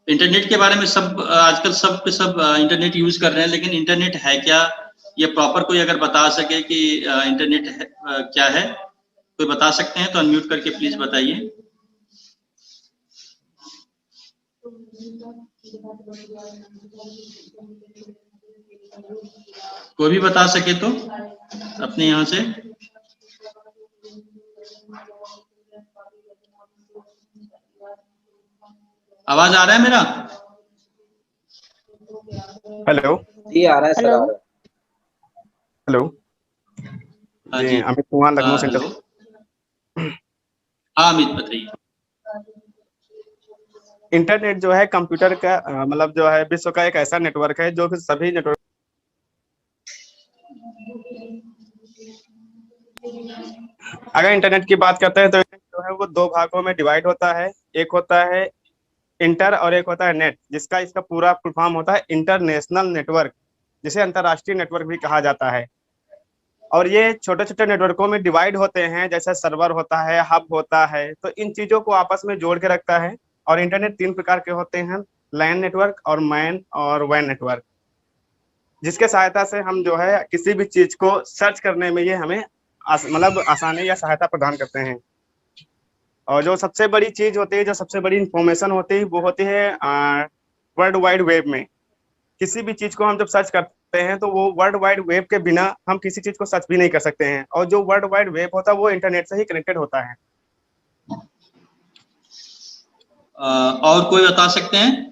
Internet के बारे में सब आजकल सब पे सब इंटरनेट यूज कर रहे हैं, लेकिन इंटरनेट है क्या, ये प्रॉपर कोई अगर बता सके कि इंटरनेट है, क्या है, कोई बता सकते हैं तो अनम्यूट करके प्लीज बताइए। कोई भी बता सके तो अपने यहाँ से। आवाज आ रहा है मेरा? हेलो जी आ रहा है सर। हेलो जी, अमित कुमार, लखनऊ सेंटर। हाँ अमित बताइए। इंटरनेट जो है कंप्यूटर का मतलब जो है विश्व का एक ऐसा नेटवर्क है जो कि सभी नेटवर्क, अगर इंटरनेट की बात करते हैं तो जो है वो दो भागों में डिवाइड होता है। एक होता है इंटर और एक होता है नेट, जिसका इसका पूरा फुल फॉर्म होता है इंटरनेशनल नेटवर्क, जिसे अंतरराष्ट्रीय नेटवर्क भी कहा जाता है। और ये छोटे छोटे नेटवर्कों में डिवाइड होते हैं, जैसे सर्वर होता है, हब होता है, तो इन चीजों को आपस में जोड़ के रखता है। और इंटरनेट 3 प्रकार के होते हैं, लैन नेटवर्क और मैन और वैन नेटवर्क, जिसके सहायता से हम जो है किसी भी चीज को सर्च करने में ये हमें मतलब आसानी या सहायता प्रदान करते हैं। और जो सबसे बड़ी चीज होती है, जो सबसे बड़ी इंफॉर्मेशन होती है, वो होती है वर्ल्ड वाइड वेब में। किसी भी चीज को हम जब सर्च करते हैं तो वो वर्ल्ड वाइड वेब के बिना हम किसी चीज को सर्च भी नहीं कर सकते हैं। और जो वर्ल्ड वाइड वेब होता है वो इंटरनेट से ही कनेक्टेड होता है। और कोई बता सकते हैं?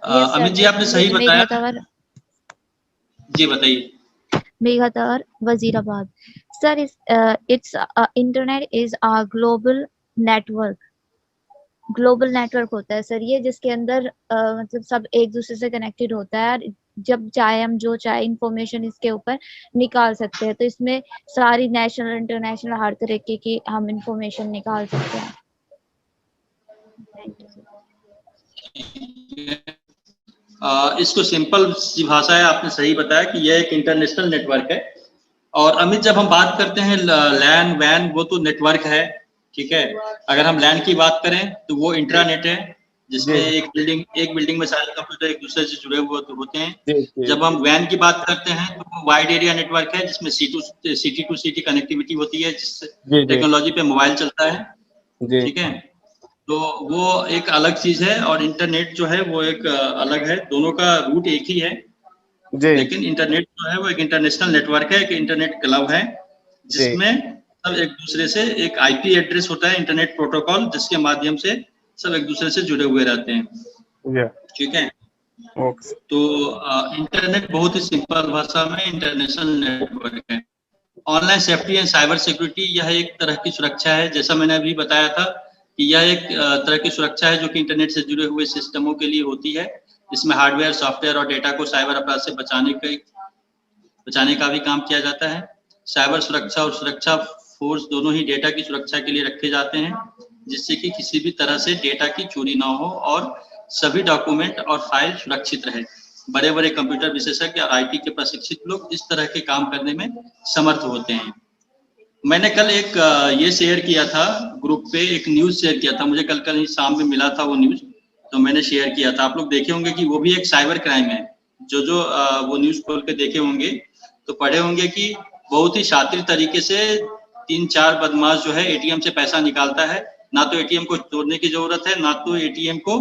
अमित जी आपने सही बताया। जी बताइए। मेघातर, Wazirabad. Sir, it's internet is a global network. Global network होता है सर ये, जिसके अंदर मतलब सब एक दूसरे से कनेक्टेड होता है। जब चाहे हम जो चाहे इंफॉर्मेशन इसके ऊपर निकाल सकते हैं। तो इसमें सारी नेशनल इंटरनेशनल हर तरीके की हम इंफॉर्मेशन निकाल सकते हैं। इसको सिंपल सी भाषा है, आपने सही बताया कि यह एक इंटरनेशनल नेटवर्क है। और अमित जब हम बात करते हैं लैन वैन, वो तो नेटवर्क है, ठीक है। अगर हम लैन की बात करें तो वो इंट्रानेट है, जिसमें एक बिल्डिंग में सारे कंप्यूटर एक दूसरे से जुड़े हुए होते हैं। जब हम वैन की बात करते हैं तो वो वाइड एरिया नेटवर्क है, जिसमें सिटी टू सिटी कनेक्टिविटी होती है, जिससे टेक्नोलॉजी पे मोबाइल चलता है, ठीक है। तो वो एक अलग चीज है, और इंटरनेट जो है वो एक अलग है। दोनों का रूट एक ही है, लेकिन इंटरनेट जो है वो एक इंटरनेशनल नेटवर्क है, एक इंटरनेट क्लब है, जिसमें सब एक दूसरे से एक आईपी एड्रेस होता है, इंटरनेट प्रोटोकॉल, जिसके माध्यम से सब एक दूसरे से जुड़े हुए रहते हैं, ठीक है। तो इंटरनेट बहुत ही सिंपल भाषा में इंटरनेशनल नेटवर्क है। Online safety and cyber security, यह एक तरह की सुरक्षा है, जैसा मैंने अभी बताया था कि यह एक तरह की सुरक्षा है जो कि इंटरनेट से जुड़े हुए सिस्टमों के लिए होती है। इसमें हार्डवेयर, सॉफ्टवेयर और डेटा को साइबर अपराध से बचाने का भी काम किया जाता है। साइबर सुरक्षा और सुरक्षा फोर्स दोनों ही डेटा की सुरक्षा के लिए रखे जाते हैं, जिससे कि किसी भी तरह से डेटा की चोरी ना हो और सभी डॉक्यूमेंट और फाइल सुरक्षित रहे। बड़े बड़े कंप्यूटर विशेषज्ञ और आईटी के प्रशिक्षित लोग इस तरह के काम करने में समर्थ होते हैं। मैंने कल एक ये शेयर किया था ग्रुप पे, एक न्यूज शेयर किया था, मुझे कल ही शाम में मिला था वो न्यूज, तो मैंने शेयर किया था। आप लोग देखे होंगे कि वो भी एक साइबर क्राइम है। जो वो न्यूज खोल के देखे होंगे तो पढ़े होंगे कि बहुत ही शातिर तरीके से 3-4 बदमाश जो है एटीएम से पैसा निकालता है। ना तो एटीएम को तोड़ने की जरूरत है, ना तो एटीएम को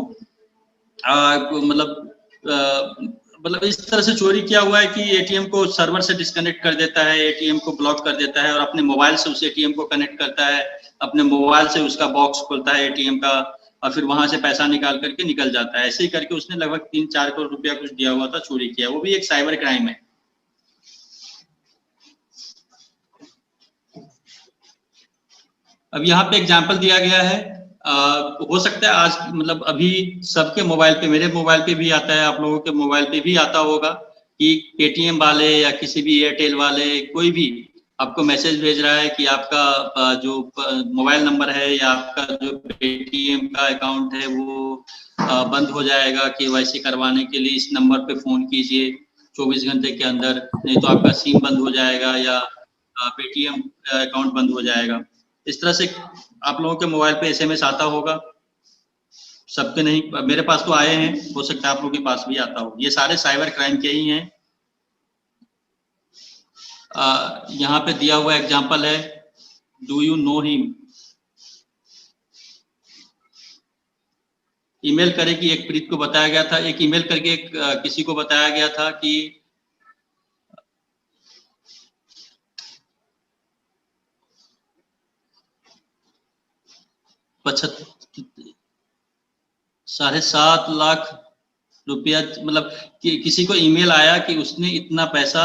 मतलब इस तरह से चोरी किया हुआ है कि एटीएम को सर्वर से डिस्कनेक्ट कर देता है, एटीएम को ब्लॉक कर देता है और अपने मोबाइल से उस एटीएम को कनेक्ट करता है, अपने मोबाइल से उसका बॉक्स खोलता है एटीएम का, और फिर वहां से पैसा निकाल करके निकल जाता है। ऐसे ही करके उसने लगभग 3-4 करोड़ रुपया कुछ दिया हुआ था, चोरी किया। वो भी एक साइबर क्राइम है। अब यहाँ पे एग्जाम्पल दिया गया है, हो सकता है आज मतलब अभी सबके मोबाइल पे, मेरे मोबाइल पे भी आता है, आप लोगों के मोबाइल पे भी आता होगा कि पेटीएम वाले या किसी भी एयरटेल वाले कोई भी आपको मैसेज भेज रहा है कि आपका जो मोबाइल नंबर है या आपका जो पेटीएम का अकाउंट है वो बंद हो जाएगा, केवाईसी करवाने के लिए इस नंबर पे फोन कीजिए 24 घंटे के अंदर, नहीं तो आपका सिम बंद हो जाएगा, या पेटीएम अकाउंट बंद हो जाएगा। इस तरह से आप लोगों के मोबाइल पे एसएमएस आता होगा, सबके नहीं, मेरे पास तो आए हैं, हो सकता है आप लोगों के पास भी आता हो। ये सारे साइबर क्राइम के ही हैं। यहाँ पे दिया हुआ एग्जांपल है, do you know him. Email करे कि एक प्रीत को बताया गया था, एक ईमेल करके एक किसी को बताया गया था कि 7.5 लाख रुपया, मतलब कि किसी को ईमेल आया कि उसने इतना पैसा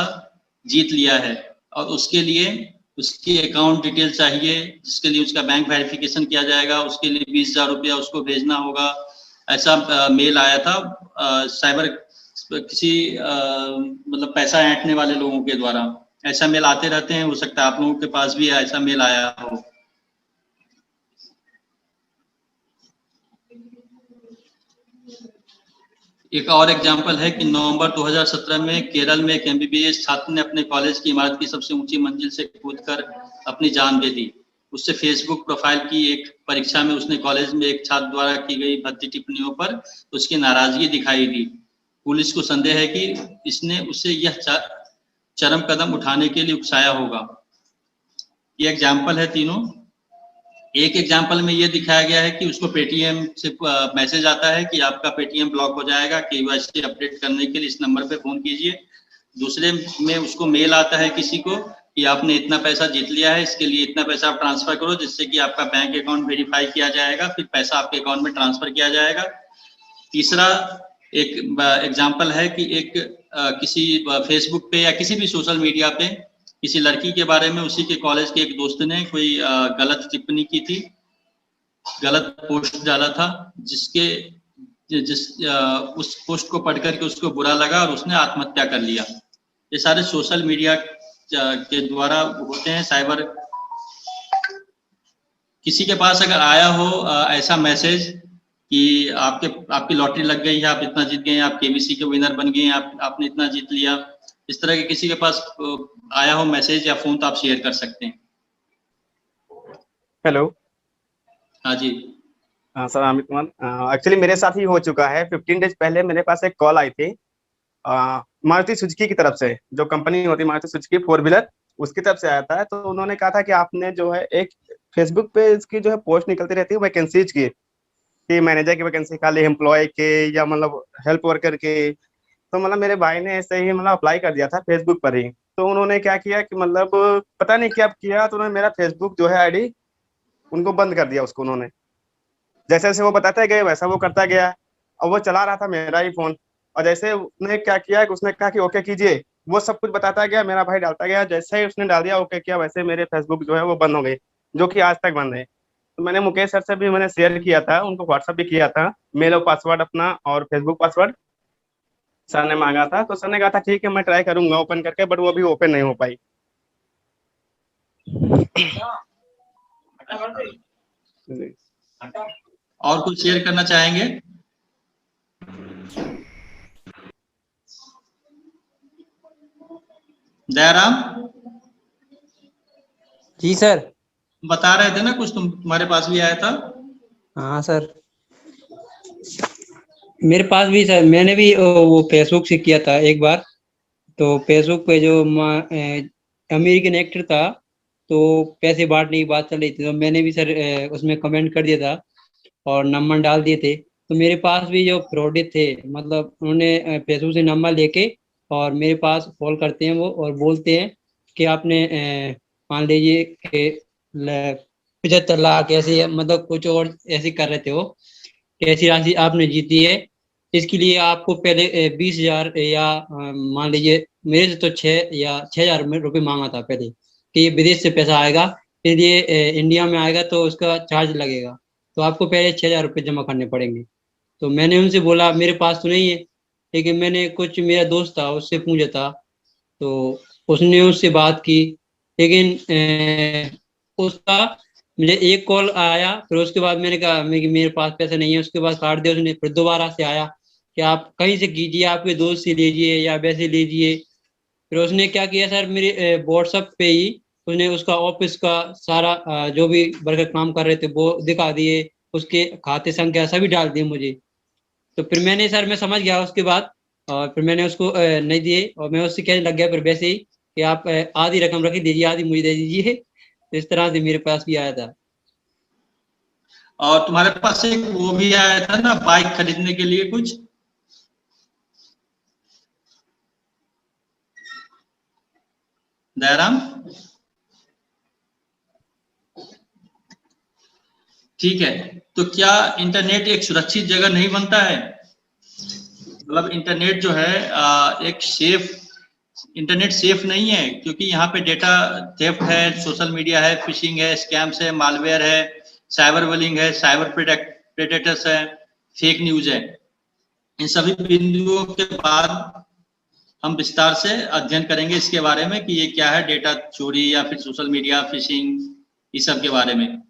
जीत लिया है और उसके लिए उसकी अकाउंट डिटेल चाहिए, जिसके लिए उसका बैंक वेरिफिकेशन किया जाएगा, उसके लिए 20,000 रुपया उसको भेजना होगा। ऐसा मेल आया था साइबर किसी मतलब पैसा ऐंठने वाले लोगों के द्वारा। ऐसा मेल आते रहते हैं, हो सकता है आप लोगों के पास भी ऐसा मेल आया हो। एक और एग्जाम्पल है कि नवंबर 2017 में केरल में एक एमबीबीएस छात्र ने अपने कॉलेज की इमारत की सबसे ऊंची मंजिल से कूदकर अपनी जान दे दी। उससे फेसबुक प्रोफाइल की एक परीक्षा में उसने कॉलेज में एक छात्र द्वारा की गई भद्दी टिप्पणियों पर उसकी नाराजगी दिखाई दी। पुलिस को संदेह है कि इसने उसे यह चरम कदम उठाने के लिए उकसाया होगा। ये एग्जाम्पल है तीनों। एक एग्जाम्पल में ये दिखाया गया है कि उसको पेटीएम से मैसेज आता है कि आपका पेटीएम ब्लॉक हो जाएगा, केवाईसी अपडेट करने के लिए इस नंबर पे फोन कीजिए। दूसरे में उसको मेल आता है किसी को कि आपने इतना पैसा जीत लिया है, इसके लिए इतना पैसा आप ट्रांसफर करो, जिससे कि आपका बैंक अकाउंट वेरीफाई किया जाएगा, फिर पैसा आपके अकाउंट में ट्रांसफर किया जाएगा। तीसरा एक एग्जाम्पल है कि एक किसी फेसबुक पे या किसी भी सोशल मीडिया पे किसी लड़की के बारे में उसी के कॉलेज के एक दोस्त ने कोई गलत टिप्पणी की थी, गलत पोस्ट डाला था, उस पोस्ट को पढ़ करके उसको बुरा लगा और उसने आत्महत्या कर लिया। ये सारे सोशल मीडिया के द्वारा होते हैं साइबर। किसी के पास अगर आया हो ऐसा मैसेज कि आपकी लॉटरी लग गई है, आप इतना जीत गए हैं, आप केबीसी के विनर बन गए हैं, आपने इतना जीत लिया, इस तरह के किसी के पास आया हो मैसेज या फोन, तो आप शेयर कर सकते हैं। हेलो। हाँ जी। हाँ सर, अमित कुमार। एक्चुअली मेरे साथ ही हो चुका है। 15 डेज पहले मेरे पास एक कॉल आई थी मारुति सुजुकी की तरफ से, जो कंपनी होती है मारुति सुजुकी 4 व्हीलर, उसकी तरफ से आया था। तो उन्होंने कहा था कि आपने जो है एक फेसबुक पे इसकी जो है पोस्ट निकलती रहती है वैकेंसीज की, कि मैनेजर की वैकेंसी, खाली एम्प्लॉय के या मतलब हेल्प वर्कर के। तो मतलब मेरे भाई ने ऐसे ही मतलब अप्लाई कर दिया था फेसबुक पर ही। तो उन्होंने क्या किया कि मतलब पता नहीं क्या किया, तो उन्होंने मेरा फेसबुक जो है आईडी उनको बंद कर दिया उसको। उन्होंने जैसे जैसे वो बताते गए वैसा वो करता गया, और वो चला रहा था मेरा ही फोन। और जैसे उसने क्या किया कि उसने कहा कि ओके कीजिए, वो सब कुछ बताता गया, मेरा भाई डालता गया। जैसे ही उसने डाल दिया ओके किया, वैसे मेरे फेसबुक जो है वो बंद हो गई, जो कि आज तक बंद है। तो मैंने मुकेश सर से भी मैंने शेयर किया था, उनको व्हाट्सअप भी किया था, मेल और पासवर्ड अपना और फेसबुक पासवर्ड सर ने मांगा था। तो सर ने कहा था ठीक है मैं ट्राई करूंगा ओपन करके, बट वो भी ओपन नहीं हो पाई। और कुछ शेयर करना चाहेंगे? दयाराम जी सर। बता रहे थे ना कुछ, तुम्हारे पास भी आया था। हाँ सर, मेरे पास भी सर, मैंने भी वो फेसबुक से किया था एक बार। तो फेसबुक पे जो अमेरिकन एक्टर था, तो पैसे बांटने की बात चल रही थी, तो मैंने भी सर उसमें कमेंट कर दिया था और नंबर डाल दिए थे। तो मेरे पास भी जो फ्रॉडेड थे, मतलब उन्होंने फेसबुक से नंबर लेके और मेरे पास कॉल करते हैं वो, और बोलते हैं कि आपने मान लीजिए कि 75 लाख ऐसे, मतलब कुछ और ऐसे कर रहे थे वो, ऐसी राशि आपने जीती है, इसके लिए आपको पहले 20,000 या मान लीजिए मेरे से तो 6,000 रुपये मांगा था पहले, कि ये विदेश से पैसा आएगा, फिर ये इंडिया में आएगा तो उसका चार्ज लगेगा, तो आपको पहले 6,000 रुपये जमा करने पड़ेंगे। तो मैंने उनसे बोला मेरे पास तो नहीं है, लेकिन मैंने कुछ, मेरा दोस्त था उससे पूछा था, तो उसने उससे बात की, लेकिन उसका मुझे एक कॉल आया, फिर उसके बाद मैंने कहा मेरे पास पैसे नहीं है, उसके बाद काट दिया उसने। फिर दोबारा से आया कि आप कहीं से कीजिए, आपके दोस्त से लीजिए या वैसे लीजिए। फिर उसने क्या किया सर, मेरे व्हाट्सएप पे ही उसने उसका ऑफिस का सारा जो भी वर्कर काम कर रहे थे वो दिखा दिए, उसके खाते संख्या सभी डाल दिए मुझे। तो फिर मैंने सर मैं समझ गया उसके बाद, और फिर मैंने उसको नहीं दिए, और मैं उससे कहने लग गया फिर वैसे ही कि आप आधी रकम रख दीजिए, आधी मुझे दे दीजिए। तो इस तरह से मेरे पास भी आया था। और तुम्हारे पास एक वो भी आया था ना बाइक खरीदने के लिए कुछ? दयाराम, ठीक है। तो क्या इंटरनेट एक सुरक्षित जगह नहीं बनता है? मतलब इंटरनेट जो है एक सेफ, इंटरनेट सेफ नहीं है, क्योंकि यहाँ पे डेटा थेफ्ट है, सोशल मीडिया है, फिशिंग है, स्कैम्स है, मालवेयर है, साइबर बुलिंग है, साइबर प्रेडेटर्स है, फेक न्यूज है। इन सभी बिंदुओं के बाद हम विस्तार से अध्ययन करेंगे इसके बारे में कि ये क्या है, डेटा चोरी या फिर सोशल मीडिया, फिशिंग, इस सब के बारे में।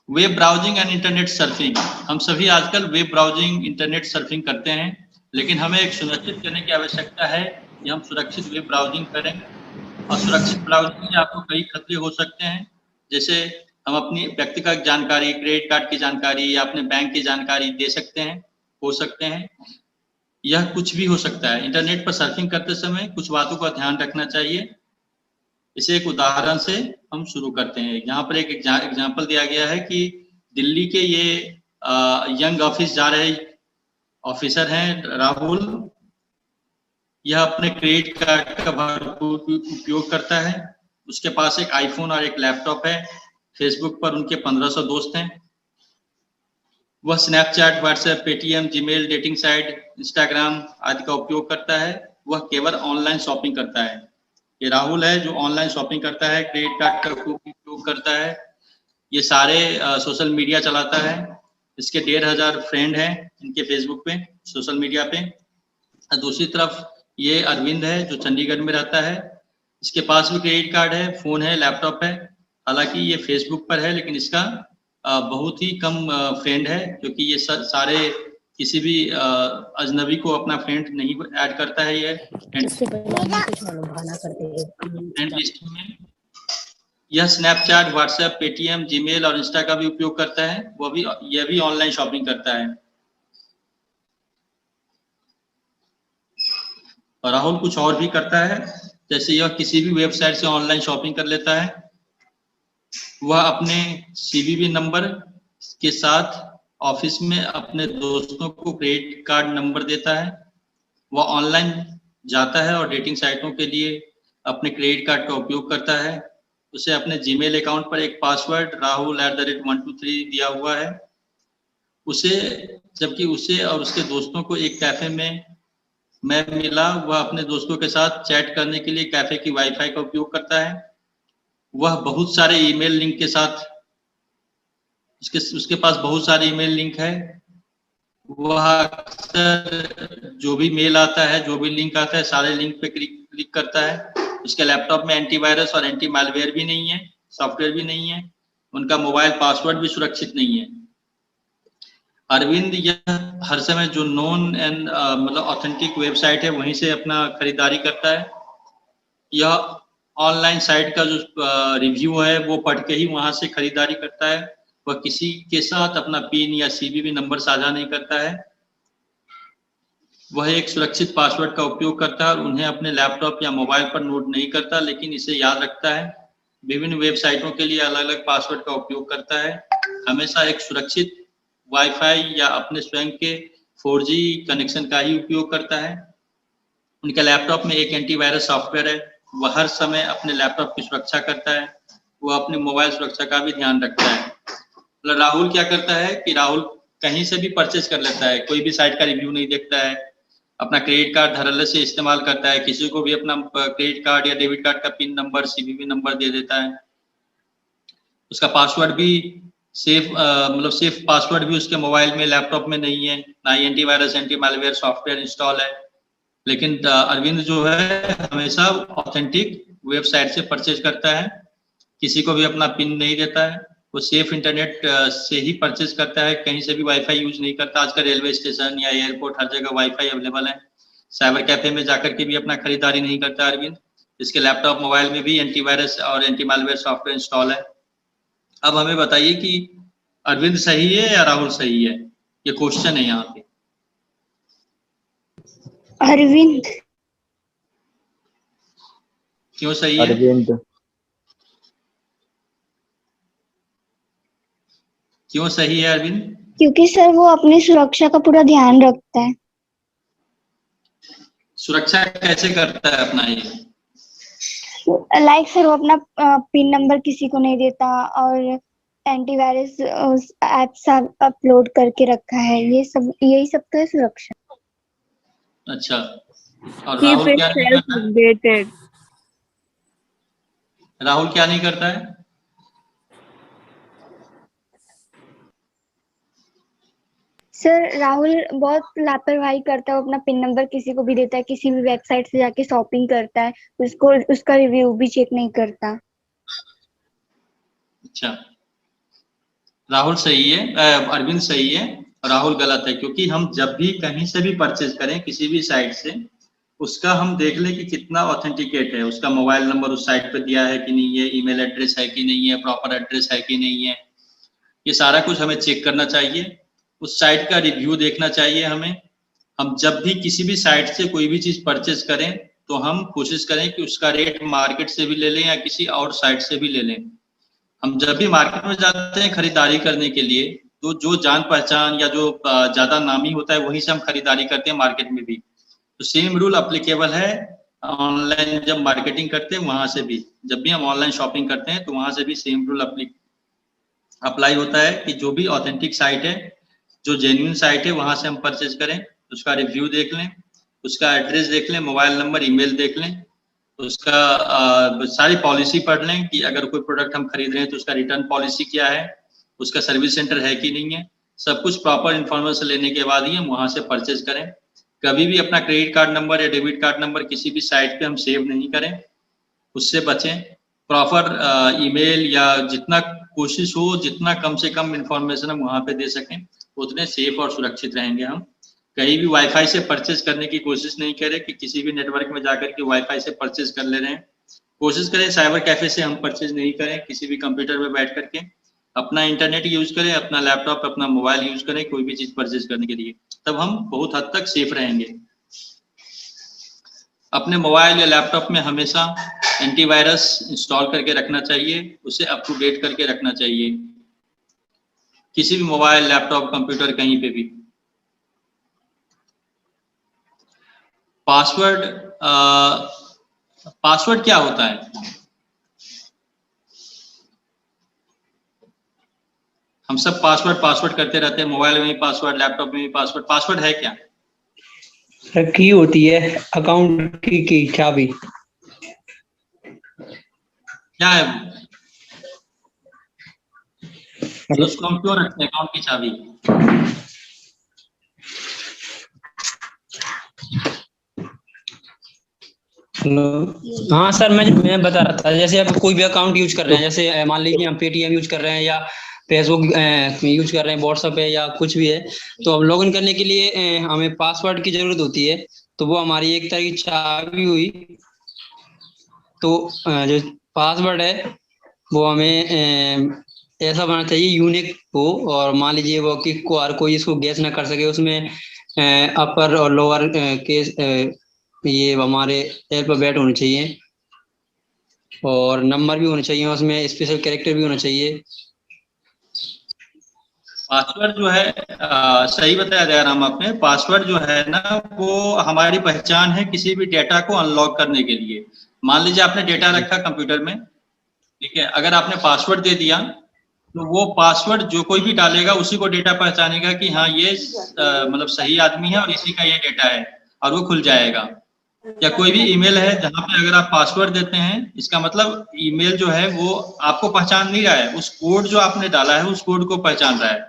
Web browsing and internet surfing. हम सभी आजकल वेब ब्राउजिंग, इंटरनेट सर्फिंग करते हैं, लेकिन हमें एक सुनिश्चित करने की आवश्यकता है कि हम सुरक्षित वेब ब्राउजिंग करें। और सुरक्षित ब्राउजिंग में आपको कई खतरे हो सकते हैं, जैसे हम अपनी व्यक्तिगत जानकारी, क्रेडिट कार्ड की जानकारी या अपने बैंक की जानकारी दे सकते हैं, हो सकते हैं। यह कुछ भी हो सकता है। इंटरनेट पर सर्फिंग करते समय कुछ बातों का ध्यान रखना चाहिए। इसे एक उदाहरण से हम शुरू करते हैं। यहाँ पर एक एग्जाम्पल दिया गया है कि दिल्ली के ये यंग ऑफिस जा रहे ऑफिसर हैं राहुल। यह अपने क्रेडिट कार्ड का भरपूर उपयोग करता है। उसके पास एक आईफोन और एक लैपटॉप है। फेसबुक पर उनके 1500 दोस्त हैं। वह Snapchat, WhatsApp, Paytm, Gmail, dating site, Instagram आदि का उपयोग करता है। वह केवल ऑनलाइन शॉपिंग करता है। ये राहुल है जो ऑनलाइन शॉपिंग करता है, क्रेडिट कार्ड का खूब उपयोग करता है। ये सारे सोशल मीडिया चलाता है। इसके 1500 फ्रेंड हैं इनके फेसबुक पे, सोशल मीडिया पे। दूसरी तरफ ये अरविंद है जो चंडीगढ़ में रहता है। इसके पास भी क्रेडिट कार्ड है, फोन है, लैपटॉप है। हालांकि ये फेसबुक पर है, लेकिन इसका बहुत ही कम फ्रेंड है, क्योंकि ये सारे किसी भी अजनबी को अपना फ्रेंड नहीं ऐड करता है। ये फ्रेंड लिस्ट में यह स्नैपचैट, व्हाट्सएप, पेटीएम, जीमेल और इंस्टा का भी उपयोग करता है। यह भी ऑनलाइन शॉपिंग करता है। और राहुल कुछ और भी करता है, जैसे यह किसी भी वेबसाइट से ऑनलाइन शॉपिंग कर लेता है। वह अपने सीवीवी नंबर के साथ ऑफिस में अपने दोस्तों को क्रेडिट कार्ड नंबर देता है। वह ऑनलाइन जाता है और डेटिंग साइटों के लिए अपने क्रेडिट कार्ड का उपयोग करता है। उसे अपने जीमेल अकाउंट पर एक पासवर्ड rahul@123 दिया हुआ है। जबकि उसे और उसके दोस्तों को एक कैफे में मैं मिला। वह अपने दोस्तों के साथ चैट करने के लिए कैफे की वाईफाई का उपयोग करता है। वह बहुत सारे ईमेल लिंक के साथ उसके पास बहुत सारे ईमेल लिंक है। वह अक्सर जो भी मेल आता है, जो भी लिंक आता है, सारे लिंक पे क्लिक करता है। उसके लैपटॉप में एंटीवायरस और एंटी मालवेयर भी नहीं है, सॉफ्टवेयर भी नहीं है। उनका मोबाइल पासवर्ड भी सुरक्षित नहीं है। अरविंद यह हर समय जो नोन एंड मतलब ऑथेंटिक वेबसाइट है वहीं से अपना खरीदारी करता है। यह ऑनलाइन साइट का जो रिव्यू है वो पढ़ के ही वहां से खरीदारी करता है। वह किसी के साथ अपना पिन या सीवीवी नंबर साझा नहीं करता है। वह एक सुरक्षित पासवर्ड का उपयोग करता है और उन्हें अपने लैपटॉप या मोबाइल पर नोट नहीं करता, लेकिन इसे याद रखता है। विभिन्न वेबसाइटों के लिए अलग अलग पासवर्ड का उपयोग करता है। हमेशा एक सुरक्षित वाईफाई या अपने स्वयं के 4G कनेक्शन का ही उपयोग करता है। उनके लैपटॉप में एक एंटीवायरस सॉफ्टवेयर है। वह हर समय अपने लैपटॉप की सुरक्षा करता है। वह अपने मोबाइल सुरक्षा का भी ध्यान रखता है। मतलब राहुल क्या करता है कि राहुल कहीं से भी परचेज कर लेता है, कोई भी साइट का रिव्यू नहीं देखता है। अपना क्रेडिट कार्ड धड़ल्ले से इस्तेमाल करता है। किसी को भी अपना क्रेडिट कार्ड या डेबिट कार्ड का पिन नंबर, सीवीवी नंबर दे देता है। उसका पासवर्ड भी मतलब सेफ पासवर्ड भी उसके मोबाइल में, लैपटॉप में नहीं है। ना ही antivirus, anti malware software install है। लेकिन अरविंद जो है हमेशा ऑथेंटिक वेबसाइट से परचेज करता है। किसी को भी अपना पिन नहीं देता है। वो सेफ इंटरनेट से ही परचेज करता है, कहीं से भी वाईफाई यूज नहीं करता। आजकल रेलवे स्टेशन या एयरपोर्ट हर जगह वाईफाई अवेलेबल है। साइबर कैफे में जाकर के भी अपना खरीदारी नहीं करता अरविंद। इसके लैपटॉप मोबाइल में भी एंटीवायरस और एंटी मैलवेयर सॉफ्टवेयर इंस्टॉल है। अब हमें बताइए कि अरविंद सही है या राहुल सही है, ये क्वेश्चन है यहाँ पे। अरविंद। क्यों सही है? अरविंद। क्यों सही है अरविंद? क्योंकि सर वो अपनी सुरक्षा का पूरा ध्यान रखता है। सुरक्षा कैसे करता है अपना ये? लाइक सर वो अपना पिन नंबर किसी को नहीं देता और एंटीवायरस ऐप्स अपलोड करके रखा है, ये सब यही सब तो है सुरक्षा। अच्छा, और राहुल क्या नहीं करता है? राहुल क्या नहीं करता है? सर राहुल बहुत लापरवाही करता है, वो अपना पिन नंबर किसी को भी देता है, किसी भी वेबसाइट से जाके शॉपिंग करता है, उसको उसका रिव्यू भी चेक नहीं करता। अच्छा, राहुल सही है, अरविंद सही है, राहुल गलत है। क्योंकि हम जब भी कहीं से भी परचेज करें किसी भी साइट से, उसका हम देख लें कि कितना ऑथेंटिकेट है, उसका मोबाइल नंबर उस साइट पे दिया है कि नहीं है, ईमेल एड्रेस है कि नहीं है, प्रॉपर एड्रेस है कि नहीं है, ये सारा कुछ हमें चेक करना चाहिए। उस साइट का रिव्यू देखना चाहिए हमें। हम जब भी किसी भी साइट से कोई भी चीज परचेज करें तो हम कोशिश करें कि उसका रेट मार्केट से भी ले लें या किसी और साइट से भी ले लें। हम जब भी मार्केट में जाते हैं खरीदारी करने के लिए, तो जो जान पहचान या जो ज्यादा नामी होता है वहीं से हम खरीदारी करते हैं मार्केट में भी। तो सेम रूल अप्लीकेबल है ऑनलाइन जब मार्केटिंग करते हैं वहां से भी, जब भी हम ऑनलाइन शॉपिंग करते हैं तो वहां से भी सेम रूल अप्लाई होता है कि जो भी ऑथेंटिक साइट है, जो जेन्युइन साइट है, वहां से हम परचेज करें, उसका रिव्यू देख लें, उसका एड्रेस देख लें, मोबाइल नंबर, ईमेल देख लें, उसका सारी पॉलिसी पढ़ लें कि अगर कोई प्रोडक्ट हम खरीद रहे हैं तो उसका रिटर्न पॉलिसी क्या है, उसका सर्विस सेंटर है कि नहीं है। सब कुछ प्रॉपर इन्फॉर्मेशन लेने के बाद ही हम वहां से परचेज करें। कभी भी अपना क्रेडिट कार्ड नंबर या डेबिट कार्ड नंबर किसी भी साइट पे हम सेव नहीं करें, उससे बचें। प्रॉपर ईमेल या जितना कोशिश हो जितना कम से कम इंफॉर्मेशन हम वहां पे दे सकें, उतने सेफ और सुरक्षित रहेंगे हम। कहीं भी वाईफाई से परचेज करने की कोशिश नहीं करें कि किसी भी नेटवर्क में जाकर के वाईफाई से परचेज कर ले रहे हैं। कोशिश करें साइबर कैफे से हम परचेज नहीं करें, किसी भी कंप्यूटर में बैठ करके अपना इंटरनेट यूज करें, अपना लैपटॉप, अपना मोबाइल यूज करें कोई भी चीज परचेज करने के लिए, तब हम बहुत हद तक सेफ रहेंगे। अपने मोबाइल या लैपटॉप में हमेशा एंटीवायरस इंस्टॉल करके रखना चाहिए, उसे अप टू डेट करके रखना चाहिए, किसी भी मोबाइल, लैपटॉप, कंप्यूटर कहीं पे भी। पासवर्ड, पासवर्ड क्या होता है? हम सब पासवर्ड करते रहते हैं, मोबाइल में भी पासवर्ड, लैपटॉप में भी पासवर्ड। पासवर्ड है क्या? की होती है अकाउंट की चाबी। क्या है तो उसको हम क्यों रखते हैं अकाउंट की चाबी? हेलो, हाँ सर, मैं बता रहा था, जैसे आप कोई भी अकाउंट यूज कर रहे हैं, जैसे मान लीजिए हम पेटीएम यूज कर रहे हैं या फेसबुक यूज कर रहे हैं, व्हाट्सएप है या कुछ भी है, तो अब लॉगिन करने के लिए हमें पासवर्ड की जरूरत होती है। तो वो हमारी एक तरह की चाबी हुई। तो जो पासवर्ड है वो हमें ऐसा बनाना चाहिए यूनिक हो, और मान लीजिए वो कि कोई इसको गैस ना कर सके, उसमें अपर और लोअर केस ये हमारे अल्फाबेट होने चाहिए, और नंबर भी होने चाहिए, उसमें स्पेशल कैरेक्टर भी होना चाहिए। पासवर्ड जो है सही बताया दयाराम आपने। पासवर्ड जो है ना वो हमारी पहचान है किसी भी डेटा को अनलॉक करने के लिए। मान लीजिए आपने डेटा रखा कंप्यूटर में, ठीक है, अगर आपने पासवर्ड दे दिया तो वो पासवर्ड जो कोई भी डालेगा उसी को डेटा पहचानेगा कि हाँ ये मतलब सही आदमी है और इसी का ये डेटा है, और वो खुल जाएगा। या कोई भी ईमेल है जहाँ पे अगर आप पासवर्ड देते हैं, इसका मतलब ईमेल जो है वो आपको पहचान नहीं रहा है, उस कोड जो आपने डाला है उस कोड को पहचान रहा है,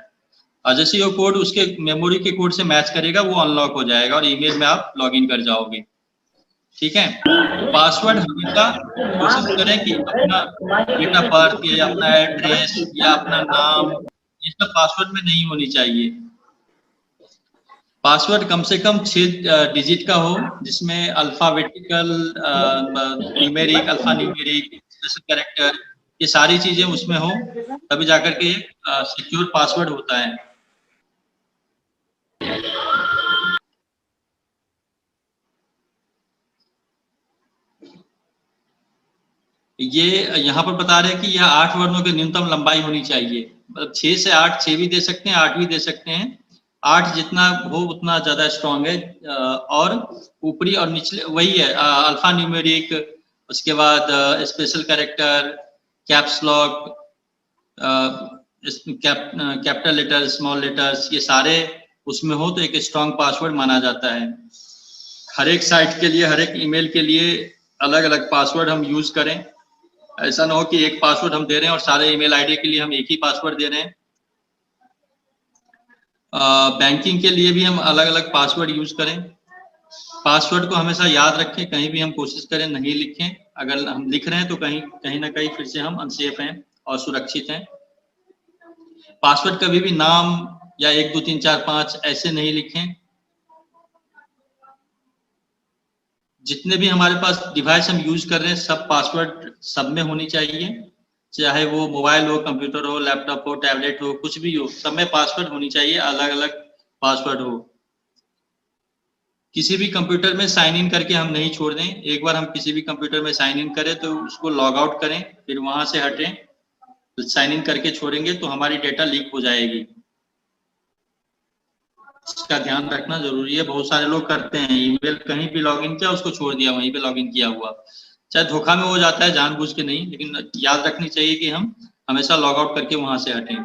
और जैसे वो कोड उसके मेमोरी के कोड से मैच करेगा वो अनलॉक हो जाएगा और ईमेल में आप लॉगिन कर जाओगे। ठीक है, पासवर्ड हमेशा कोशिश करें कि अपना डेट ऑफ बर्थ या अपना एड्रेस या अपना नाम, ये सब पासवर्ड में नहीं होनी चाहिए। पासवर्ड कम से कम 6 डिजिट का हो, जिसमें alphabetical, numeric, alpha numeric, special character, ये सारी चीजें उसमें हो, तभी जाकर के सिक्योर पासवर्ड होता है। ये यहाँ पर बता रहे हैं कि यह 8 वर्णों की न्यूनतम लंबाई होनी चाहिए, मतलब 6 से 8, 6 भी दे सकते हैं, 8 भी दे सकते हैं। 8 जितना हो उतना ज्यादा स्ट्रांग है। और ऊपरी और निचले वही है, अल्फा न्यूमेरिक, उसके बाद special character, caps lock, capital letter, small letters, ये सारे उसमें हो तो एक स्ट्रांग पासवर्ड माना जाता है। हर एक साइट के लिए, हर एक ईमेल के लिए अलग अलग पासवर्ड हम यूज करें। ऐसा ना हो कि एक पासवर्ड हम दे रहे हैं और सारे ईमेल आईडी के लिए हम एक ही पासवर्ड दे रहे हैं। बैंकिंग के लिए भी हम अलग अलग पासवर्ड यूज करें। पासवर्ड को हमेशा याद रखें, कहीं भी हम कोशिश करें नहीं लिखें। अगर हम लिख रहे हैं तो कहीं ना कहीं फिर से हम अनसेफ हैं और सुरक्षित हैं। पासवर्ड कभी भी नाम या 1 2 3 4 5 ऐसे नहीं लिखें। जितने भी हमारे पास डिवाइस हम यूज कर रहे हैं, सब पासवर्ड सब में होनी चाहिए, चाहे वो मोबाइल हो, कंप्यूटर हो, लैपटॉप हो, टैबलेट हो, कुछ भी हो, सब में पासवर्ड होनी चाहिए, अलग अलग पासवर्ड हो। किसी भी कंप्यूटर में साइन इन करके हम नहीं छोड़ दें। एक बार हम किसी भी कंप्यूटर में साइन इन करें तो उसको लॉग आउट करें, फिर वहां से हटें। साइन इन करके छोड़ेंगे तो हमारी डेटा लीक हो जाएगी। इसका ध्यान रखना जरूरी है। बहुत सारे लोग करते हैं, ईमेल कहीं भी लॉगिन किया, उसको छोड़ दिया वहीं पे लॉगिन किया हुआ। चाहे धोखा में हो जाता है, जानबूझ के नहीं, लेकिन याद रखनी चाहिए कि हम हमेशा लॉग आउट करके वहां से हटें।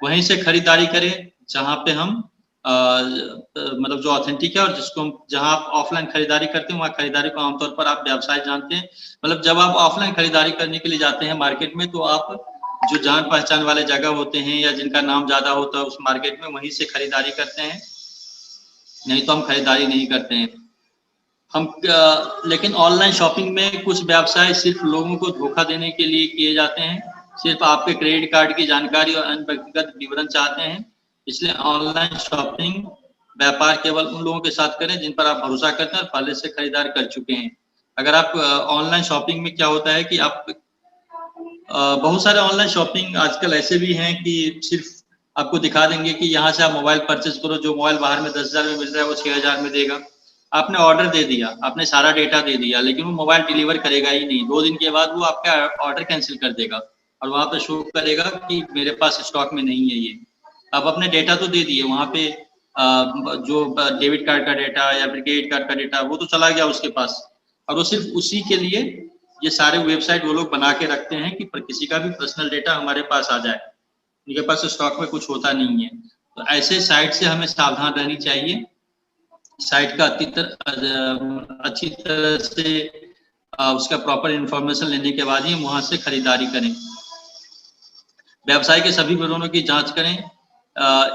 वहीं से खरीदारी करें जहां पे हम मतलब जो ऑथेंटिक है, और जिसको हम जहां आप ऑफलाइन खरीदारी करते हैं वहां खरीदारी को आमतौर पर आप व्यवसाय जानते हैं। मतलब जब आप ऑफलाइन खरीदारी करने के लिए जाते हैं मार्केट में, तो आप जो जान पहचान वाले जगह होते हैं या जिनका नाम ज्यादा होता है उस मार्केट में, वहीं से खरीदारी करते हैं, नहीं तो हम खरीदारी नहीं करते हैं हम। लेकिन ऑनलाइन शॉपिंग में कुछ व्यवसाय सिर्फ लोगों को धोखा देने के लिए किए जाते हैं, सिर्फ आपके क्रेडिट कार्ड की जानकारी और अन्य व्यक्तिगत विवरण चाहते हैं। इसलिए ऑनलाइन शॉपिंग व्यापार केवल उन लोगों के साथ करें जिन पर आप भरोसा करते हैं और पहले से खरीदार कर चुके हैं। अगर आप ऑनलाइन शॉपिंग में क्या होता है कि आप बहुत सारे ऑनलाइन शॉपिंग आजकल ऐसे भी हैं कि सिर्फ आपको दिखा देंगे कि यहाँ से आप मोबाइल परचेज करो, जो मोबाइल बाहर में 10,000 में मिल रहा है वो 6,000 में देगा। आपने ऑर्डर दे दिया, आपने सारा डेटा दे दिया, लेकिन वो मोबाइल डिलीवर करेगा ही नहीं। 2 दिन के बाद वो आपका ऑर्डर कैंसिल कर देगा और वहां पे शो करेगा कि मेरे पास स्टॉक में नहीं है ये। आप अपने डेटा तो दे दिए, वहां पे जो डेबिट कार्ड का डेटा या फिर क्रेडिट कार्ड का डेटा वो तो चला गया उसके पास, और वो सिर्फ उसी के लिए ये सारे वेबसाइट वो लोग बना के रखते हैं कि किसी का भी पर्सनल डेटा हमारे पास आ जाए। उनके पास स्टॉक में कुछ होता नहीं है। तो ऐसे साइट से हमें सावधान रहनी चाहिए। साइट का अच्छी तरह से उसका प्रॉपर इंफॉर्मेशन लेने के बाद ही वहां से खरीदारी करें। व्यवसाय के सभी विवरणों की जांच करें।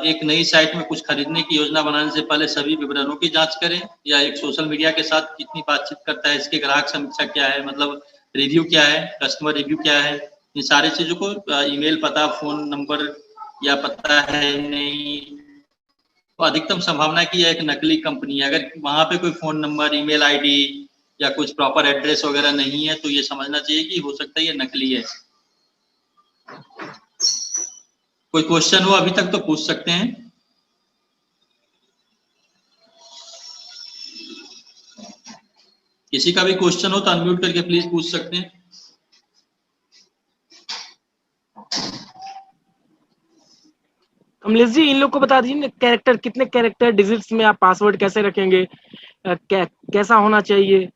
एक नई साइट में कुछ खरीदने की योजना बनाने से पहले सभी विवरणों की जांच करें। या एक सोशल मीडिया के साथ कितनी बातचीत करता है, इसके ग्राहक समीक्षा क्या है, मतलब रिव्यू क्या है, कस्टमर रिव्यू क्या है, इन सारी चीजों को ईमेल पता, फोन नंबर या पता है नहीं, तो अधिकतम संभावना है कि यह एक नकली कंपनी है। अगर वहां पे कोई फोन नंबर, ईमेल आईडी या कुछ प्रॉपर एड्रेस वगैरह नहीं है तो ये समझना चाहिए कि हो सकता है ये नकली है। कोई क्वेश्चन हो अभी तक तो पूछ सकते हैं। किसी का भी क्वेश्चन हो तो अनम्यूट करके प्लीज पूछ सकते हैं। कमलेश जी, इन लोग को बता दीजिए कैरेक्टर, कितने कैरेक्टर डिजिट्स में आप पासवर्ड कैसे रखेंगे, कैसा होना चाहिए?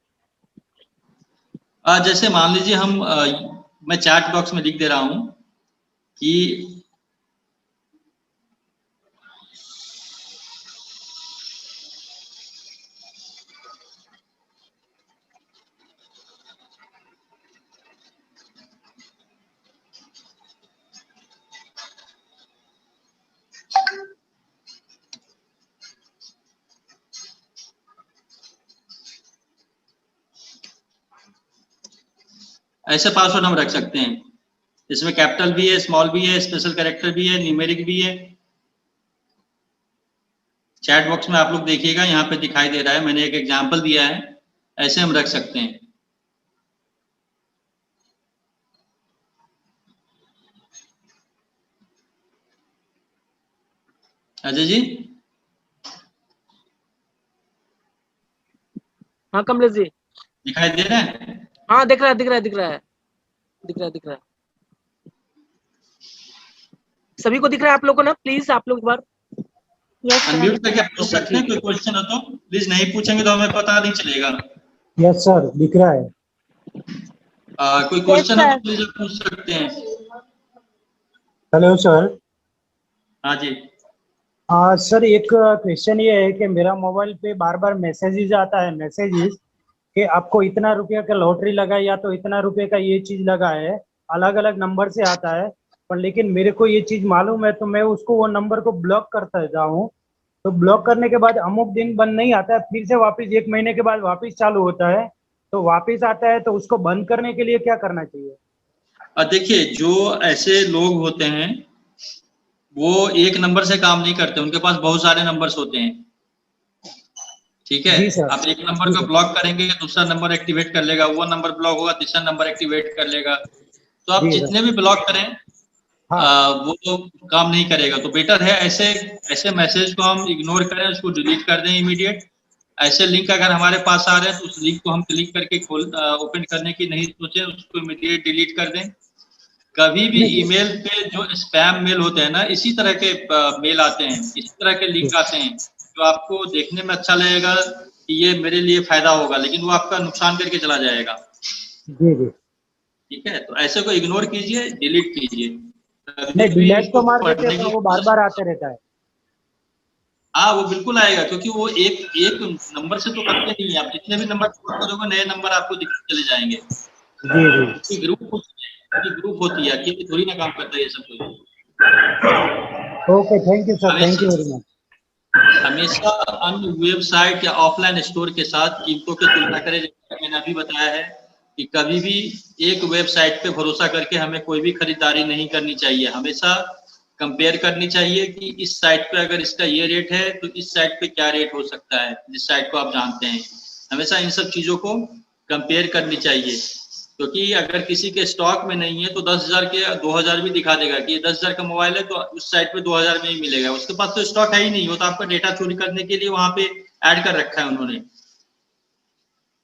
जैसे मान लीजिए मैं चैट बॉक्स में लिख दे रहा हूं कि ऐसे पासवर्ड हम रख सकते हैं। इसमें कैपिटल भी है, स्मॉल भी है, स्पेशल कैरेक्टर भी है, न्यूमेरिक भी है, चैट बॉक्स में आप लोग देखिएगा, यहाँ पे दिखाई दे रहा है, मैंने एक एग्जांपल दिया है, ऐसे हम रख सकते हैं। अजय जी, हाँ कमलेश जी, दिखाई दे रहा है? हाँ दिख रहा है, दिख रहा है, दिख रहा है, दिख रहा है, दिख रहा है, सभी को दिख रहा है आप लोगों को ना? प्लीज आप लोग एक बार यस सर। अनम्यूट करके पूछ सकते हैं, कोई क्वेश्चन हो तो प्लीज, नहीं पूछेंगे तो हमें पता नहीं चलेगा। यस सर, दिख रहा है। कोई क्वेश्चन हो sir. तो प्लीज आप पूछ सकते हैं। Hello sir. हाँ जी। सर एक क्वेश्चन ये है कि मेरा मोबाइल पे बार बार मैसेजेस आता है, मैसेजेस कि आपको इतना रुपया का लॉटरी लगा है या तो इतना रुपये का ये चीज लगा है, अलग अलग नंबर से आता है। पर लेकिन मेरे को ये चीज मालूम है तो मैं उसको वो नंबर को ब्लॉक करता जाऊँ, तो ब्लॉक करने के बाद अमुक दिन बंद नहीं आता है, फिर से वापस 1 महीने के बाद वापस चालू होता है, तो वापस आता है, तो उसको बंद करने के लिए क्या करना चाहिए? देखिए, जो ऐसे लोग होते हैं वो एक नंबर से काम नहीं करते, उनके पास बहुत सारे नंबर्स होते हैं, ठीक है। जी सर। आप एक नंबर को ब्लॉक करेंगे, दूसरा नंबर एक्टिवेट कर लेगा, वो नंबर ब्लॉक होगा, तीसरा नंबर एक्टिवेट कर लेगा। तो आप जितने भी ब्लॉक करें, वो तो काम नहीं करेगा। तो बेटर है ऐसे मैसेज को हम इग्नोर करें, उसको डिलीट कर दें इमीडिएट। ऐसे लिंक अगर हमारे पास आ रहे हैं तो उस लिंक को हम क्लिक करके ओपन करने की नहीं सोचें, उसको इमीडिएट डिलीट कर दें। कभी भी ईमेल पे जो स्पैम मेल होते हैं ना, इसी तरह के मेल आते हैं, इसी तरह के लिंक आते हैं जो आपको देखने में अच्छा लगेगा कि ये मेरे लिए फायदा होगा, लेकिन वो आपका नुकसान करके चला जाएगा। जी जी, ठीक है, तो ऐसे को इग्नोर कीजिए, डिलीट कीजिए। नहीं डिलीट तो मार देते हैं, वो बार बार आते रहता है। हाँ, वो बिल्कुल आएगा, क्योंकि वो एक नंबर से तो करते नहीं है। आप जितने भी नंबर करोगे, नए नंबर आपको दिखते चले जाएंगे। जी जी, ग्रुप होती है, अकेले थोड़ी ना काम करता है ये सब कुछ। Okay, thank you sir, thank you very much. हमेशा अन्य वेबसाइट या ऑफलाइन स्टोर के साथ कीमतों की तुलना करें। जैसा मैंने अभी बताया है कि कभी भी एक वेबसाइट पे भरोसा करके हमें कोई भी खरीदारी नहीं करनी चाहिए। हमेशा कंपेयर करनी चाहिए कि इस साइट पे अगर इसका ये रेट है तो इस साइट पे क्या रेट हो सकता है, जिस साइट को आप जानते हैं। हमेशा इन सब चीजों को कंपेयर करनी चाहिए, क्योंकि अगर किसी के स्टॉक में नहीं है तो 10,000 के 2,000 भी दिखा देगा कि ये 10,000 का मोबाइल है, तो उस साइट पे 2,000 में ही मिलेगा। उसके पास तो स्टॉक है ही नहीं, वो तो आपका डेटा चोरी करने के लिए वहां पे ऐड कर रखा है उन्होंने।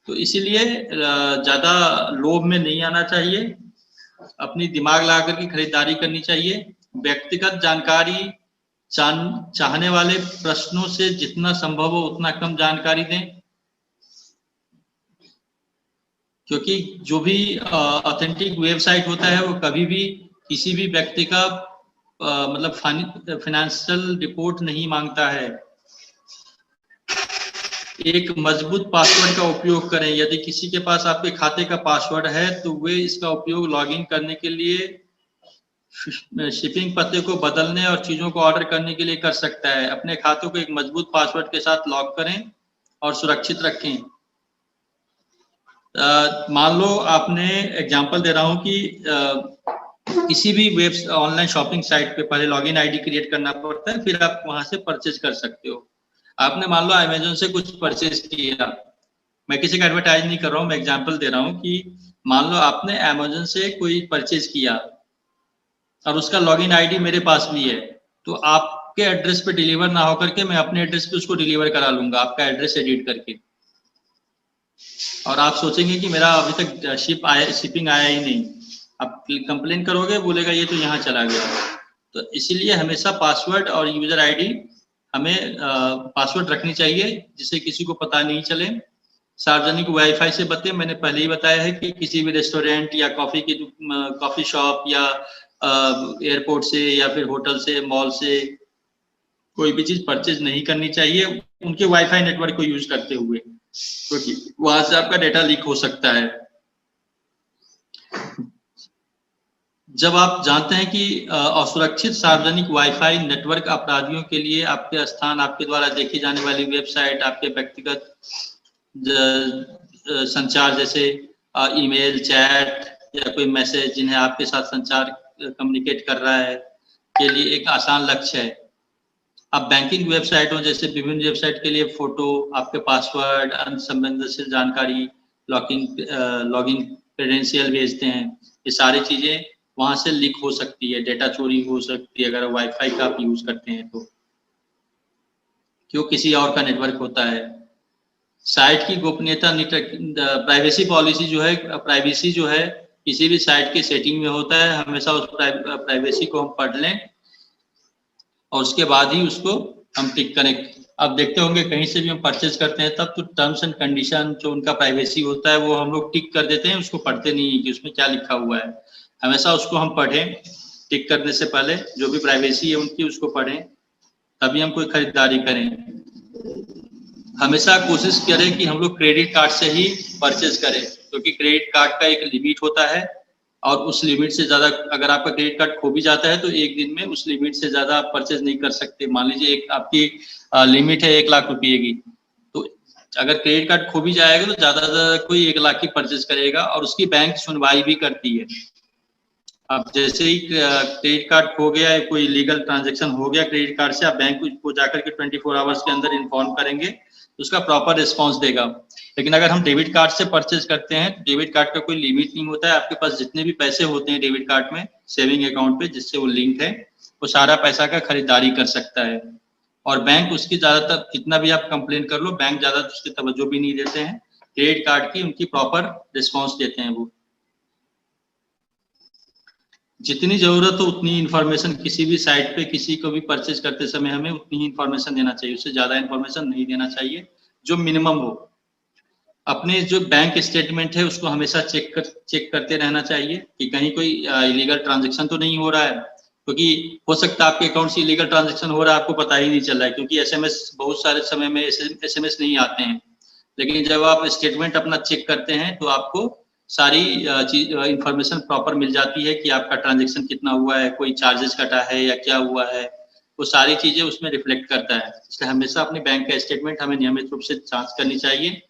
तो इसीलिए ज्यादा लोभ में नहीं आना चाहिए, अपनी दिमाग लगा करके खरीदारी करनी चाहिए। व्यक्तिगत जानकारी चाहने वाले प्रश्नों से जितना संभव हो उतना कम जानकारी दें, क्योंकि जो भी ऑथेंटिक वेबसाइट होता है वो कभी भी किसी भी व्यक्ति का मतलब फाइनेंशियल रिपोर्ट नहीं मांगता है। एक मजबूत पासवर्ड का उपयोग करें। यदि किसी के पास आपके खाते का पासवर्ड है तो वे इसका उपयोग लॉगिन करने के लिए, शिपिंग पते को बदलने और चीजों को ऑर्डर करने के लिए कर सकता है। अपने खातों को एक मजबूत पासवर्ड के साथ लॉक करें और सुरक्षित रखें। मान लो आपने, एग्जांपल दे रहा हूं कि किसी भी वेब ऑनलाइन शॉपिंग साइट पे पहले लॉगिन आईडी क्रिएट करना पड़ता है, फिर आप वहां से परचेज कर सकते हो। आपने मान लो अमेजोन से कुछ परचेज किया, मैं किसी का एडवर्टाइज नहीं कर रहा हूँ, मैं एग्जांपल दे रहा हूँ कि मान लो आपने अमेजोन से कोई परचेज किया और उसका लॉगिन आईडी मेरे पास भी है, तो आपके एड्रेस पे डिलीवर ना होकर के मैं अपने एड्रेस पे उसको डिलीवर करा लूंगा, आपका एड्रेस एडिट करके। और आप सोचेंगे कि मेरा अभी तक शिपिंग आया ही नहीं। आप कंप्लेन करोगे, बोलेगा ये तो यहाँ चला गया। तो इसीलिए हमेशा पासवर्ड और यूजर आईडी हमें पासवर्ड रखनी चाहिए जिससे किसी को पता नहीं चले। सार्वजनिक वाईफाई से बचें। मैंने पहले ही बताया है कि किसी भी रेस्टोरेंट या कॉफी शॉप या एयरपोर्ट से या फिर होटल से, मॉल से कोई भी चीज परचेज नहीं करनी चाहिए उनके वाईफाई नेटवर्क को यूज करते हुए, क्योंकि वहां से आपका डेटा लीक हो सकता है। जब आप जानते हैं कि असुरक्षित सार्वजनिक वाईफाई नेटवर्क अपराधियों के लिए आपके स्थान, आपके द्वारा देखी जाने वाली वेबसाइट, आपके व्यक्तिगत संचार जैसे ईमेल, चैट या कोई मैसेज जिन्हें आपके साथ संचार कम्युनिकेट कर रहा है के लिए एक आसान लक्ष्य है। अब बैंकिंग वेबसाइट हो, जैसे विभिन्न वेबसाइट के लिए फोटो, आपके पासवर्ड, अन्य संवेदनशील जानकारी, लॉगिन क्रेडेंशियल भेजते हैं, ये सारी चीजें वहां से लीक हो सकती है, डेटा चोरी हो सकती है अगर वाईफाई का आप यूज करते हैं तो, क्यों किसी और का नेटवर्क होता है। साइट की गोपनीयता, प्राइवेसी पॉलिसी जो है, प्राइवेसी जो है किसी भी साइट के सेटिंग में होता है, हमेशा उस प्राइवेसी को हम पढ़ लें और उसके बाद ही उसको हम टिक करें। आप देखते होंगे कहीं से भी हम परचेज करते हैं तब तो टर्म्स एंड कंडीशन जो उनका प्राइवेसी होता है वो हम लोग टिक कर देते हैं, उसको पढ़ते नहीं है कि उसमें क्या लिखा हुआ है। हमेशा उसको हम पढ़ें, टिक करने से पहले जो भी प्राइवेसी है उनकी उसको पढ़ें, तभी हम कोई खरीदारी करें। हमेशा कोशिश करें कि हम लोग क्रेडिट कार्ड से ही परचेज करें, क्योंकि क्रेडिट कार्ड का एक लिमिट होता है और उस लिमिट से ज्यादा अगर आपका क्रेडिट कार्ड खो भी जाता है तो एक दिन में उस लिमिट से ज्यादा आप परचेज नहीं कर सकते। मान लीजिए एक आपकी लिमिट है 1 लाख रुपये की, तो अगर क्रेडिट कार्ड खो भी जाएगा तो ज्यादा से ज्यादा कोई 1 लाख की परचेज करेगा और उसकी बैंक सुनवाई भी करती है। अब जैसे ही क्रेडिट कार्ड खो गया, कोई लीगल ट्रांजेक्शन हो गया क्रेडिट कार्ड से, आप बैंक को जाकर के 24 आवर्स के अंदर इन्फॉर्म करेंगे तो उसका प्रॉपर रिस्पॉन्स देगा। लेकिन अगर हम डेबिट कार्ड से परचेज करते हैं तो डेबिट कार्ड का कोई लिमिट नहीं होता है, आपके पास जितने भी पैसे होते हैं डेबिट कार्ड में सेविंग अकाउंट पे जिससे वो लिंक है, वो सारा पैसा का खरीदारी कर सकता है। और बैंक उसकी ज्यादातर, कितना भी आप कंप्लेन कर लो, बैंक ज्यादा उसकी तवज्जो भी नहीं देते हैं, क्रेडिट कार्ड की उनकी प्रॉपर रिस्पॉन्स देते हैं। वो जितनी जरूरत हो उतनी इन्फॉर्मेशन किसी भी साइट पे किसी को भी परचेज करते समय हमें उतनी ही इन्फॉर्मेशन देना चाहिए, उससे ज्यादा इन्फॉर्मेशन नहीं देना चाहिए, जो मिनिमम हो। अपने जो बैंक स्टेटमेंट है उसको हमेशा चेक करते रहना चाहिए कि कहीं कोई इलीगल ट्रांजैक्शन तो नहीं हो रहा है, क्योंकि हो सकता है आपके अकाउंट से इलीगल ट्रांजैक्शन हो रहा है, आपको पता ही नहीं चल रहा है, क्योंकि एसएमएस बहुत सारे समय में एसएमएस नहीं आते हैं। लेकिन जब आप स्टेटमेंट अपना चेक करते हैं तो आपको सारी इंफॉर्मेशन प्रॉपर मिल जाती है कि आपका ट्रांजैक्शन कितना हुआ है, कोई चार्जेस कटा है या क्या हुआ है, वो सारी चीजें उसमें रिफ्लेक्ट करता है। इसलिए हमेशा अपने बैंक का स्टेटमेंट हमें नियमित रूप से जांच करनी चाहिए।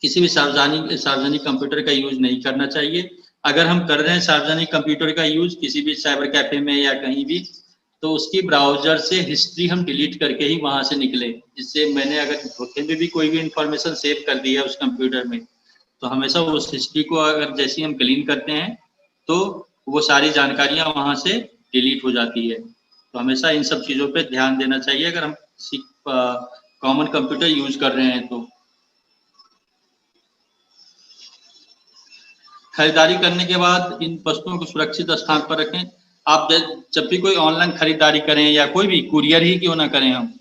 किसी भी सार्वजनिक कंप्यूटर का यूज नहीं करना चाहिए। अगर हम कर रहे हैं सार्वजनिक कंप्यूटर का यूज किसी भी साइबर कैफे में या कहीं भी, तो उसकी ब्राउजर से हिस्ट्री हम डिलीट करके ही वहां से निकले, जिससे मैंने अगर धोखे में भी कोई भी इंफॉर्मेशन सेव कर दी है उस कंप्यूटर में, तो हमेशा उस हिस्ट्री को अगर जैसे हम क्लीन करते हैं तो वो सारी जानकारियां वहां से डिलीट हो जाती है। तो हमेशा इन सब चीजों पे ध्यान देना चाहिए अगर हम किसी कॉमन कंप्यूटर यूज कर रहे हैं तो। खरीदारी करने के बाद इन वस्तुओं को सुरक्षित स्थान पर रखें। आप जब भी कोई ऑनलाइन खरीदारी करें या कोई भी कुरियर ही क्यों ना करें, हम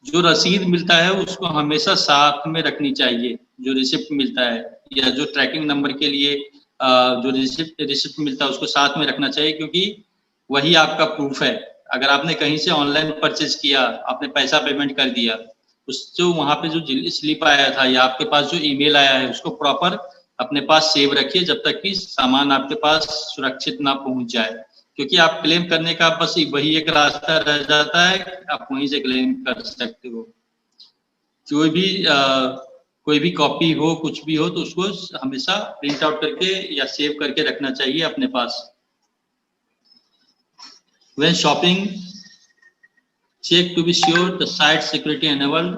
जो रसीद मिलता है उसको हमेशा साथ में रखनी चाहिए। जो रिसिप्ट मिलता है या जो ट्रैकिंग नंबर के लिए जो रिसिप्ट मिलता है उसको साथ में रखना चाहिए, क्योंकि वही आपका प्रूफ है। अगर आपने कहीं से ऑनलाइन परचेज किया, आपने पैसा पेमेंट कर दिया, उस जो वहां पे जो स्लिप आया था या आपके पास जो ईमेल आया है उसको प्रॉपर अपने पास सेव रखिए जब तक कि सामान आपके पास सुरक्षित ना पहुंच जाए, क्योंकि आप क्लेम करने का बस वही एक रास्ता रह जाता है, आप वहीं से क्लेम कर सकते हो। कोई भी कॉपी हो, कुछ भी हो, तो उसको हमेशा प्रिंट आउट करके या सेव करके रखना चाहिए अपने पास। When shopping, check to be sure the site security enabled।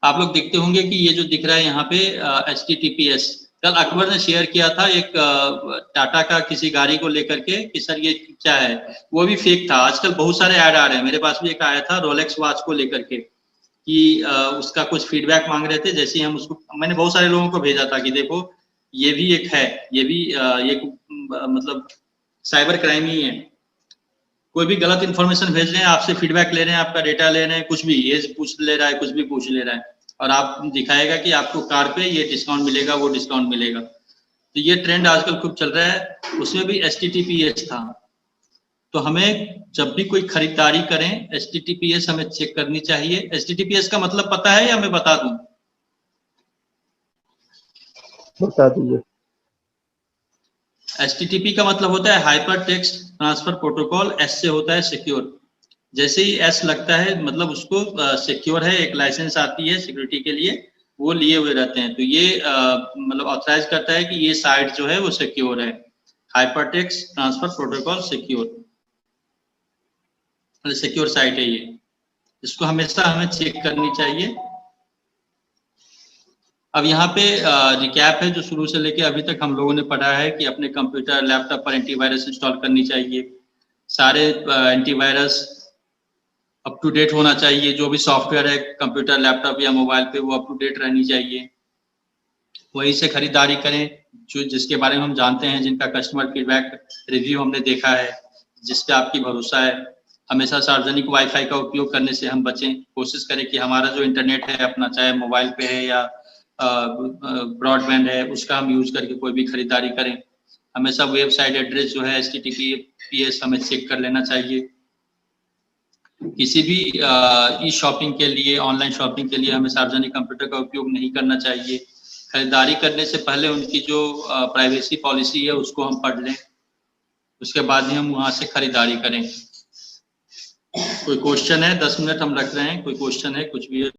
आप लोग देखते होंगे कि ये जो दिख रहा है यहाँ पे HTTPS, कल अकबर ने शेयर किया था एक टाटा का किसी गाड़ी को लेकर के कि सर ये क्या है, वो भी फेक था। आजकल बहुत सारे ऐड आ रहे हैं, मेरे पास भी एक आया था रोलेक्स वॉच को लेकर के कि उसका कुछ फीडबैक मांग रहे थे। जैसे ही हम उसको, मैंने बहुत सारे लोगों को भेजा था कि देखो ये भी एक है, ये भी एक मतलब साइबर क्राइम ही है। कोई भी गलत इन्फॉर्मेशन भेज रहे हैं, आपसे फीडबैक ले रहे हैं, आपका डेटा ले रहे हैं, कुछ भी एज पूछ ले रहा है, कुछ भी पूछ ले रहा है, और आप दिखाएगा कि आपको कार पे ये डिस्काउंट मिलेगा, वो डिस्काउंट मिलेगा। तो ये ट्रेंड आजकल खूब चल रहा है, उसमें भी HTTPS था। तो हमें जब भी कोई खरीदारी करें HTTPS हमें चेक करनी चाहिए। HTTPS का मतलब पता है या मैं बता दूं? बता दीजिए। HTTP का मतलब होता है hyper text transfer protocol, S से होता है सिक्योर। जैसे ही S लगता है मतलब उसको सिक्योर है, एक लाइसेंस आती है सिक्योरिटी के लिए, वो लिए हुए रहते हैं। तो ये मतलब ऑथराइज करता है कि ये साइट जो है वो सिक्योर है, hyper text transfer protocol secure site है ये। इसको हमेशा हमें चेक करनी चाहिए। अब यहाँ पे रिकैप है जो शुरू से लेके अभी तक हम लोगों ने पढ़ा है कि अपने कंप्यूटर लैपटॉप पर एंटीवायरस इंस्टॉल करनी चाहिए, सारे एंटीवायरस अप टू डेट होना चाहिए, जो भी सॉफ्टवेयर है कंप्यूटर लैपटॉप या मोबाइल पे वो अप टू डेट रहनी चाहिए। वहीं से खरीदारी करें जो जिसके बारे में हम जानते हैं, जिनका कस्टमर फीडबैक रिव्यू हमने देखा है, जिस पे आपकी भरोसा है। हमेशा सार्वजनिक वाईफाई का उपयोग करने से हम बचें, कोशिश करें कि हमारा जो इंटरनेट है अपना, चाहे मोबाइल पे है या ब्रॉडबैंड है, उसका हम यूज करके कोई भी खरीदारी करें। हमेशा वेबसाइट एड्रेस जो है HTTPS हमें चेक कर लेना चाहिए। किसी भी ई शॉपिंग के लिए, ऑनलाइन शॉपिंग के लिए हमें सार्वजनिक कंप्यूटर का उपयोग नहीं करना चाहिए। खरीदारी करने से पहले उनकी जो प्राइवेसी पॉलिसी है उसको हम पढ़ लें, उसके बाद ही हम वहां से खरीदारी करें। कोई क्वेश्चन है? 10 मिनट हम रख रहे हैं, कोई क्वेश्चन है, कुछ भी है